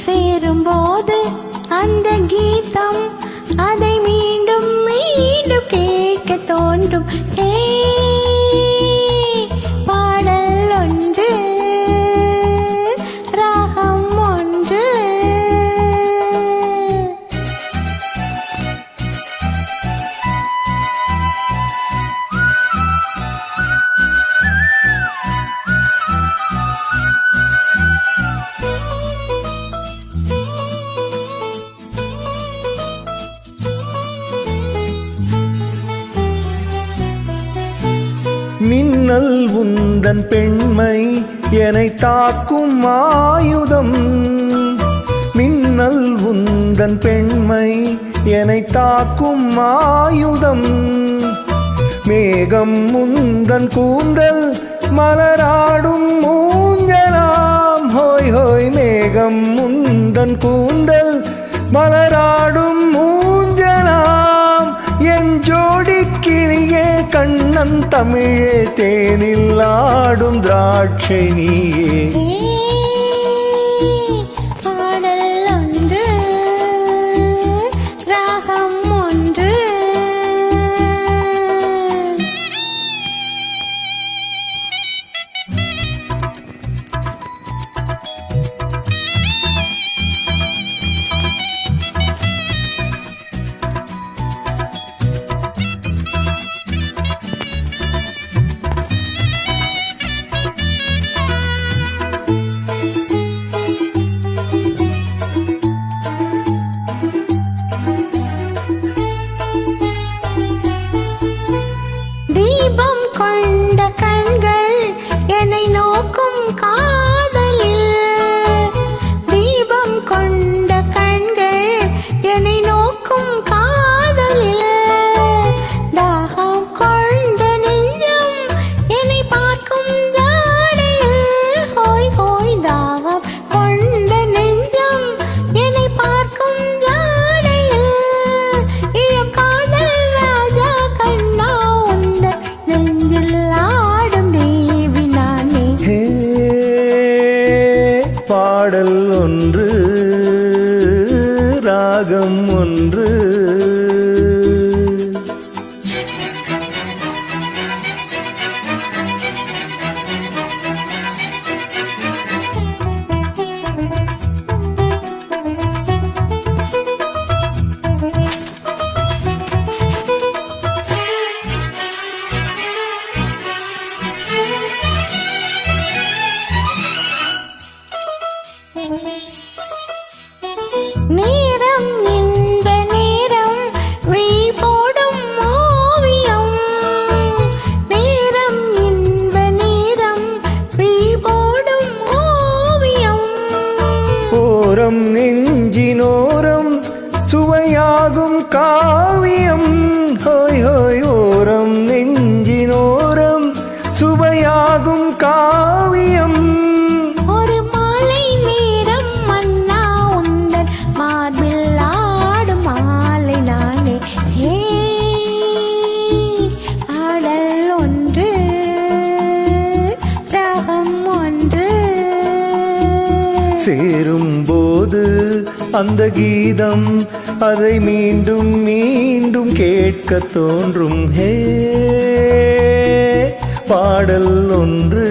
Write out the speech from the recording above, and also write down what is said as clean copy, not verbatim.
சேரும்போது அந்த கீதம் அதை மீண்டும் மீண்டும் கேட்க தோன்றும். பாடல் ஒன்று ராகம் ஒன்று. மின்னல் உந்தன் பெண்மை என்னை தாக்கும் ஆயுதம். மின்னல் உந்தன் பெண்மை என்னை தாக்கும் ஆயுதம். மேகம் முந்தன் கூந்தல் மலராடும் ஊஞ்சலாம். ஹோய் ஹோய் மேகம் முந்தன் கூந்தல் மலராடும் ஊஞ்சலாம். என் ஜோடி கிளியே கண்ணன் தமிழே தேனில் ஆடும் திராட்சை நீயே. பாடல் ஒன்று ராகம் ஒன்று. தீபம் கொண்ட கண்கள் என்னை நோக்கும் காதலில். தீபம் கொண்ட கண்கள் என்னை நோக்கும் காதலில். தாகம் கொண்ட நெஞ்சம் என்னை பார்க்கும் ஜாடையில். ஹோய் ஹோய் தாகம் கொண்ட நெஞ்சம் என்னை பார்க்கும் ஜாடையில். இளம் காதல் ராஜா கண்ணா நெஞ்சில் ஆடும் தேவி நானே. பாடல் ஒன்று ராகம் ஒன்று. நேரம் இந்த நேரம் விழி போடும் ஓவியம். நேரம் இந்த நேரம் விழி போடும் ஓவியம். ஓரம் நெஞ்சினோரம் சுவையாகும் காவியம். ஹோய் ஹோய் ஓரம் நெஞ்சினோரம் சுவையாகும் காவியம். ஒரு மாலை நேரம் மன்னா உந்தன் மார்பில் ஆடும் மாலை நானே. பாடல் ஒன்று ராகம் ஒன்று. சேரும்போது அந்த கீதம் அதை மீண்டும் மீண்டும் கேட்க தோன்றும். பாடல் ஒன்று